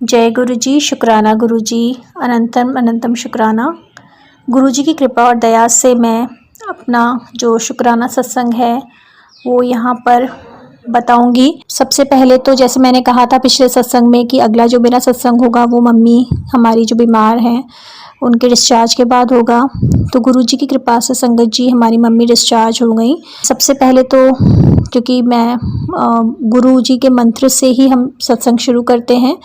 जय गुरु जी, शुक्राना गुरु जी, अनंतम अनंतम शुक्राना। गुरु जी की कृपा और दया से मैं अपना जो शुक्राना सत्संग है वो यहाँ पर बताऊंगी। सबसे पहले तो जैसे मैंने कहा था पिछले सत्संग में कि अगला जो मेरा सत्संग होगा वो मम्मी हमारी जो बीमार हैं उनके डिस्चार्ज के बाद होगा। तो गुरु जी की कृपा से संगत जी हमारी मम्मी डिस्चार्ज हो गई। सबसे पहले तो क्योंकि मैं गुरु जी के मंत्र से ही हम सत्संग शुरू करते हैं।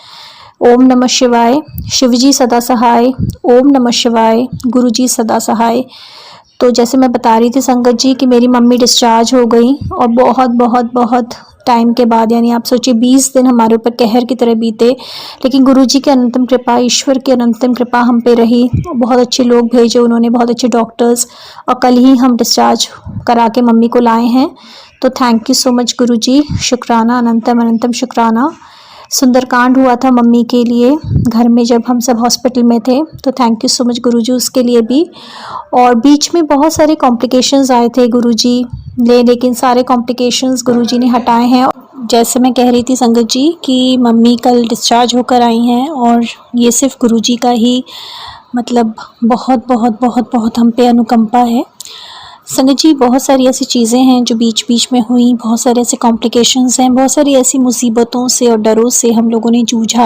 ओम नमः शिवाय, शिवजी सदा सहाय। ओम नमः शिवाय, गुरु जी सदा सहाय। तो जैसे मैं बता रही थी संगत जी कि मेरी मम्मी डिस्चार्ज हो गई और बहुत बहुत बहुत टाइम के बाद, यानी आप सोचिए 20 दिन हमारे ऊपर कहर की तरह बीते, लेकिन गुरु जी की अनंतम कृपा, ईश्वर की अनंतम कृपा हम पे रही। बहुत अच्छे लोग भेजे उन्होंने, बहुत अच्छे डॉक्टर्स, और कल ही हम डिस्चार्ज करा के मम्मी को लाए हैं। तो थैंक यू सो मच गुरु जी, शुक्राना, अनंतम अनंतम शुक्राना। सुंदरकांड हुआ था मम्मी के लिए घर में जब हम सब हॉस्पिटल में थे, तो थैंक यू सो मच गुरुजी उसके लिए भी। और बीच में बहुत सारे कॉम्प्लिकेशंस आए थे गुरुजी लेकिन सारे कॉम्प्लिकेशंस गुरुजी ने हटाए हैं। जैसे मैं कह रही थी संगत जी कि मम्मी कल डिस्चार्ज होकर आई हैं और ये सिर्फ गुरुजी का ही मतलब बहुत बहुत बहुत बहुत हम पे अनुकंपा है। संगत जी बहुत सारी ऐसी चीज़ें हैं जो बीच बीच में हुई, बहुत सारे ऐसे कॉम्प्लिकेशंस हैं, बहुत सारी ऐसी मुसीबतों से और डरों से हम लोगों ने जूझा,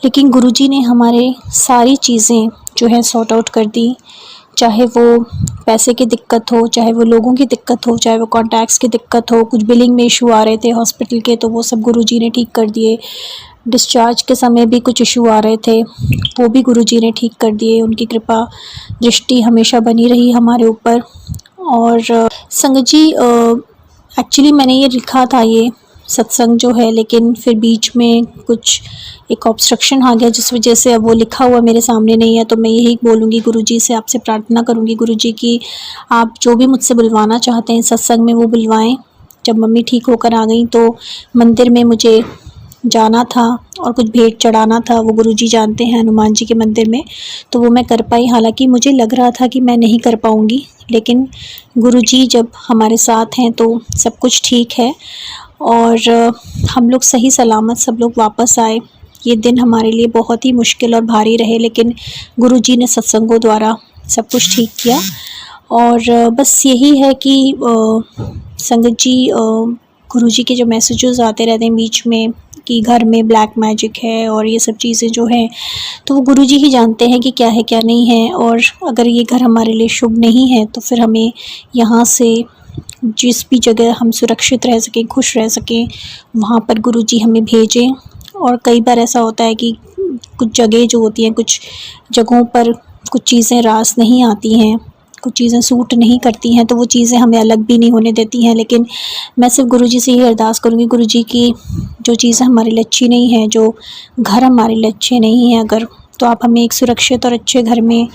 लेकिन गुरुजी ने हमारे सारी चीज़ें जो है सॉर्ट आउट कर दी। चाहे वो पैसे की दिक्कत हो, चाहे वो लोगों की दिक्कत हो, चाहे वो कॉन्टैक्ट्स की दिक्कत हो, कुछ बिलिंग में इशू आ रहे थे हॉस्पिटल के तो वो सब गुरुजी ने ठीक कर दिए। डिस्चार्ज के समय भी कुछ इशू आ रहे थे वो भी गुरुजी ने ठीक कर दिए। उनकी कृपा दृष्टि हमेशा बनी रही हमारे ऊपर। और संगत जी एक्चुअली मैंने ये लिखा था ये सत्संग जो है, लेकिन फिर बीच में कुछ एक ऑब्स्ट्रक्शन आ गया जिस वजह से अब वो लिखा हुआ मेरे सामने नहीं है। तो मैं यही बोलूँगी गुरुजी से, आपसे प्रार्थना करूँगी गुरुजी कि आप जो भी मुझसे बुलवाना चाहते हैं सत्संग में वो बुलवाएं। जब मम्मी ठीक होकर आ गई तो मंदिर में मुझे जाना था और कुछ भेंट चढ़ाना था, वो गुरुजी जानते हैं, हनुमान जी के मंदिर में, तो वो मैं कर पाई। हालांकि मुझे लग रहा था कि मैं नहीं कर पाऊँगी, लेकिन गुरुजी जब हमारे साथ हैं तो सब कुछ ठीक है और हम लोग सही सलामत सब लोग वापस आए। ये दिन हमारे लिए बहुत ही मुश्किल और भारी रहे, लेकिन गुरुजी ने सत्संगों द्वारा सब कुछ ठीक किया। और बस यही है कि संगत जी गुरुजी के जो मैसेजेस आते रहते हैं बीच में कि घर में ब्लैक मैजिक है और ये सब चीज़ें जो हैं, तो वो गुरुजी ही जानते हैं कि क्या है क्या नहीं है। और अगर ये घर हमारे लिए शुभ नहीं है तो फिर हमें यहाँ से जिस भी जगह हम सुरक्षित रह सकें, खुश रह सकें, वहाँ पर गुरुजी हमें भेजें। और कई बार ऐसा होता है कि कुछ जगह जो होती हैं, कुछ जगहों पर कुछ चीज़ें रास नहीं आती हैं, कुछ चीज़ें सूट नहीं करती हैं, तो वो चीज़ें हमें अलग भी नहीं होने देती हैं। लेकिन मैं सिर्फ गुरुजी से ही अरदास करूँगी गुरुजी की जो चीज़ें हमारे लिए अच्छी नहीं है, जो घर हमारे लिए अच्छे नहीं हैं अगर, तो आप हमें एक सुरक्षित और अच्छे घर में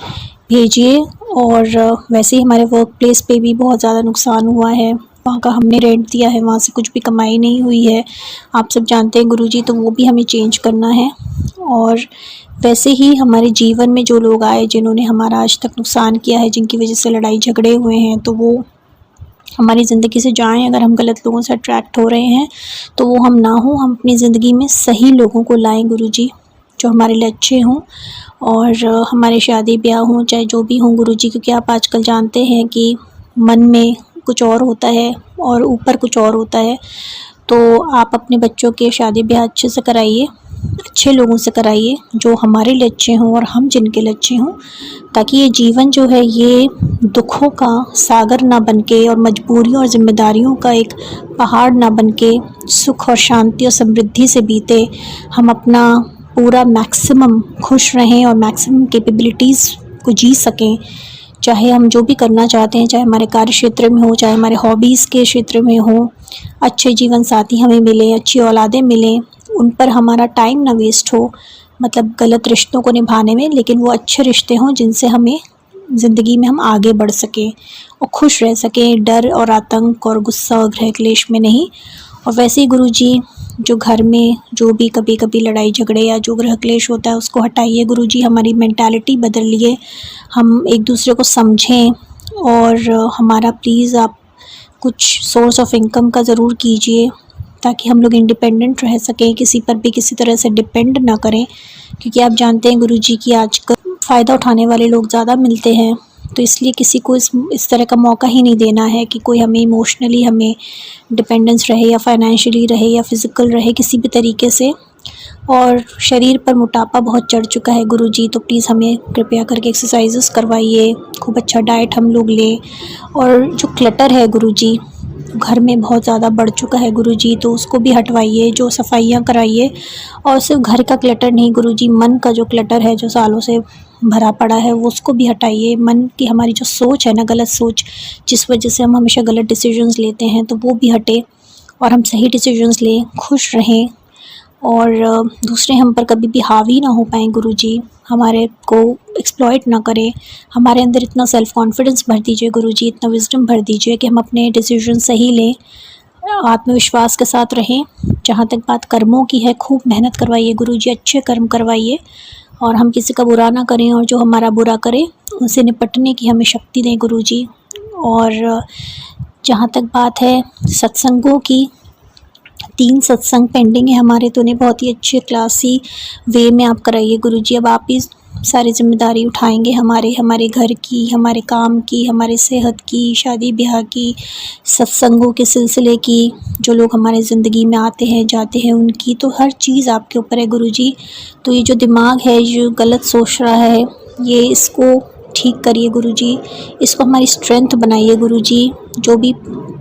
भेजिए। और वैसे ही हमारे वर्क प्लेस पे भी बहुत ज़्यादा नुकसान हुआ है, वहाँ का हमने रेंट दिया है, वहाँ से कुछ भी कमाई नहीं हुई है, आप सब जानते हैं गुरुजी, तो वो भी हमें चेंज करना है। और वैसे ही हमारे जीवन में जो लोग आए जिन्होंने हमारा आज तक नुकसान किया है, जिनकी वजह से लड़ाई झगड़े हुए हैं, तो वो हमारी ज़िंदगी से जाएं। अगर हम गलत लोगों से अट्रैक्ट हो रहे हैं तो वो हम ना हो, हम अपनी ज़िंदगी में सही लोगों को लाएं गुरुजी, जो हमारे लिए अच्छे हों और हमारे शादी ब्याह हों चाहे जो भी हों गुरुजी, क्योंकि आप आजकल जानते हैं कि मन में कुछ और होता है और ऊपर कुछ और होता है। तो आप अपने बच्चों के शादी ब्याह अच्छे से कराइए, अच्छे लोगों से कराइए जो हमारे लिए अच्छे हों और हम जिनके लिए अच्छे हों, ताकि ये जीवन जो है ये दुखों का सागर ना बनके और मजबूरियों और जिम्मेदारियों का एक पहाड़ ना बनके सुख और शांति और समृद्धि से बीते। हम अपना पूरा मैक्सिमम खुश रहें और मैक्सिमम कैपेबिलिटीज़ को जी सकें, चाहे हम जो भी करना चाहते हैं, चाहे हमारे कार्य क्षेत्र में हो, चाहे हमारे हॉबीज़ के क्षेत्र में हो। अच्छे जीवन साथी हमें मिलें, अच्छी औलादें मिलें, उन पर हमारा टाइम ना वेस्ट हो, मतलब गलत रिश्तों को निभाने में, लेकिन वो अच्छे रिश्ते हों जिनसे हमें ज़िंदगी में हम आगे बढ़ सकें और खुश रह सकें, डर और आतंक और गुस्सा और गृह क्लेश में नहीं। और वैसे ही गुरुजी जो घर में जो भी कभी कभी लड़ाई झगड़े या जो गृह क्लेश होता है उसको हटाइए गुरुजी, हमारी मेंटालिटी बदलिए, हम एक दूसरे को समझें। और हमारा प्लीज़ आप कुछ सोर्स ऑफ इनकम का ज़रूर कीजिए ताकि हम लोग इंडिपेंडेंट रह सकें, किसी पर भी किसी तरह से डिपेंड ना करें, क्योंकि आप जानते हैं गुरुजी कि आजकल फ़ायदा उठाने वाले लोग ज़्यादा मिलते हैं। तो इसलिए किसी को इस तरह का मौका ही नहीं देना है कि कोई हमें इमोशनली हमें डिपेंडेंस रहे या फाइनेंशियली रहे या फिज़िकल रहे किसी भी तरीके से। और शरीर पर मोटापा बहुत चढ़ चुका है गुरुजी, तो प्लीज़ हमें कृपया करके एक्सरसाइजेस करवाइए, खूब अच्छा डाइट हम लोग लें। और जो क्लटर है गुरुजी, घर में बहुत ज़्यादा बढ़ चुका है गुरुजी, तो उसको भी हटवाइए, जो सफाइयाँ कराइए। और सिर्फ घर का क्लटर नहीं गुरुजी, मन का जो क्लटर है जो सालों से भरा पड़ा है वो उसको भी हटाइए। मन की हमारी जो सोच है ना, गलत सोच, जिस वजह से हम हमेशा गलत डिसीजंस लेते हैं, तो वो भी हटे और हम सही डिसीजंस लें, खुश रहें और दूसरे हम पर कभी भी हावी ना हो पाएँ गुरुजी, हमारे को एक्सप्लॉइट ना करें। हमारे अंदर इतना सेल्फ़ कॉन्फिडेंस भर दीजिए गुरुजी, इतना विज़डम भर दीजिए कि हम अपने डिसीजन सही लें, आत्मविश्वास के साथ रहें। जहाँ तक बात कर्मों की है, खूब मेहनत करवाइए गुरुजी, अच्छे कर्म करवाइए और हम किसी का बुरा ना करें, और जो हमारा बुरा करे उनसे निपटने की हमें शक्ति दें गुरुजी। और जहाँ तक बात है सत्संगों की, 3 सत्संग पेंडिंग है हमारे, तो उन्हें बहुत ही अच्छे क्लासी वे में आप कराइए गुरुजी। अब आप ही सारी ज़िम्मेदारी उठाएंगे हमारे घर की, हमारे काम की, हमारे सेहत की, शादी ब्याह की, सत्संगों के सिलसिले की, जो लोग हमारे ज़िंदगी में आते हैं जाते हैं उनकी, तो हर चीज़ आपके ऊपर है गुरुजी। तो ये जो दिमाग है जो गलत सोच रहा है, ये इसको ठीक करिए गुरुजी, इसको हमारी स्ट्रेंथ बनाइए गुरुजी। जो भी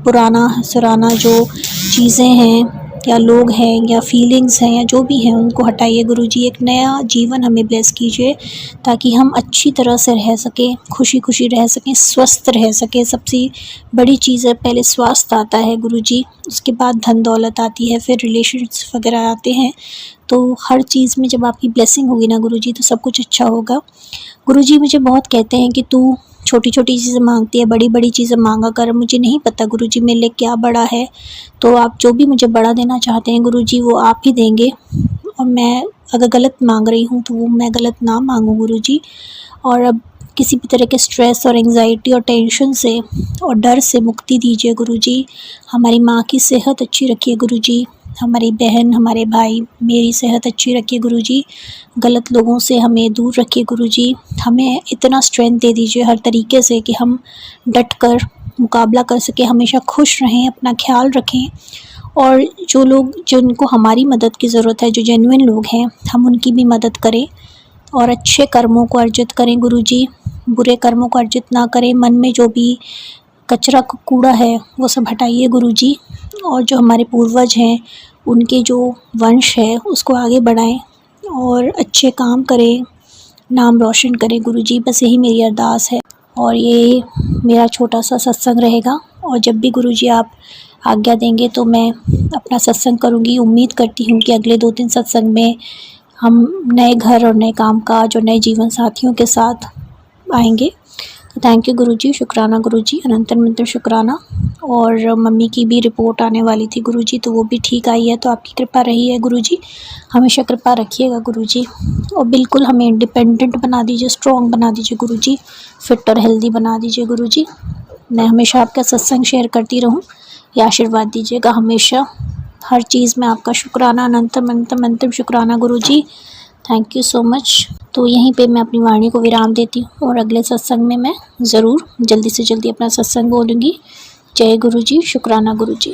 पुराना सुराना जो चीज़ें हैं या लोग हैं या फीलिंग्स हैं या जो भी हैं, उनको हटाइए गुरुजी। एक नया जीवन हमें ब्लेस कीजिए ताकि हम अच्छी तरह से रह सकें, खुशी खुशी रह सकें, स्वस्थ रह सकें। सबसे बड़ी चीज़ है, पहले स्वास्थ्य आता है गुरुजी, उसके बाद धन दौलत आती है, फिर रिलेशंस वगैरह आते हैं। तो हर चीज़ में जब आपकी ब्लेसिंग होगी ना गुरुजी, तो सब कुछ अच्छा होगा। गुरुजी मुझे बहुत कहते हैं कि तू छोटी छोटी चीज़ें मांगती है, बड़ी बड़ी चीज़ें मांगा कर। मुझे नहीं पता गुरुजी मेरे लिए क्या बड़ा है, तो आप जो भी मुझे बड़ा देना चाहते हैं गुरुजी वो आप ही देंगे। और मैं अगर गलत मांग रही हूँ तो वो मैं गलत ना मांगूँ गुरुजी। और अब किसी भी तरह के स्ट्रेस और एंग्जाइटी और टेंशन से और डर से मुक्ति दीजिए गुरुजी। हमारी माँ की सेहत अच्छी रखिए गुरुजी, हमारी बहन, हमारे भाई, मेरी सेहत अच्छी रखिए गुरुजी। गलत लोगों से हमें दूर रखिए गुरुजी। हमें इतना स्ट्रेंथ दे दीजिए हर तरीके से कि हम डट कर मुकाबला कर सकें, हमेशा खुश रहें, अपना ख्याल रखें। और जो लोग जिनको हमारी मदद की ज़रूरत है, जो जेन्युइन लोग हैं, हम उनकी भी मदद करें और अच्छे कर्मों को अर्जित करें गुरुजी, बुरे कर्मों को अर्जित ना करें। मन में जो भी कचरा कूड़ा है वो सब हटाइए गुरुजी। और जो हमारे पूर्वज हैं उनके जो वंश है उसको आगे बढ़ाएं और अच्छे काम करें, नाम रोशन करें गुरुजी। बस यही मेरी अरदास है और ये मेरा छोटा सा सत्संग रहेगा। और जब भी गुरुजी आप आज्ञा देंगे तो मैं अपना सत्संग करूँगी। उम्मीद करती हूँ कि अगले 2-3 सत्संग में हम नए घर और नए कामकाज और नए जीवन साथियों के साथ आएंगे। तो थैंक यू गुरुजी, शुक्राना गुरुजी, अनंत शुक्राना। और मम्मी की भी रिपोर्ट आने वाली थी गुरुजी, तो वो भी ठीक आई है, तो आपकी कृपा रही है गुरुजी, हमेशा कृपा रखिएगा गुरुजी। और बिल्कुल हमें इंडिपेंडेंट बना दीजिए, स्ट्रॉन्ग बना दीजिए गुरुजी, फिट और हेल्दी बना दीजिए गुरुजी। मैं हमेशा आपका सत्संग शेयर करती रहूँ, ये आशीर्वाद दीजिएगा हमेशा। हर चीज़ में आपका शुक्राना, अनंतम शुक्राना गुरुजी। Thank you so much. तो यहीं पे मैं अपनी वाणी को विराम देती हूँ और अगले सत्संग में मैं ज़रूर जल्दी से जल्दी अपना सत्संग बोलूँगी। जय गुरुजी, शुक्राना गुरुजी।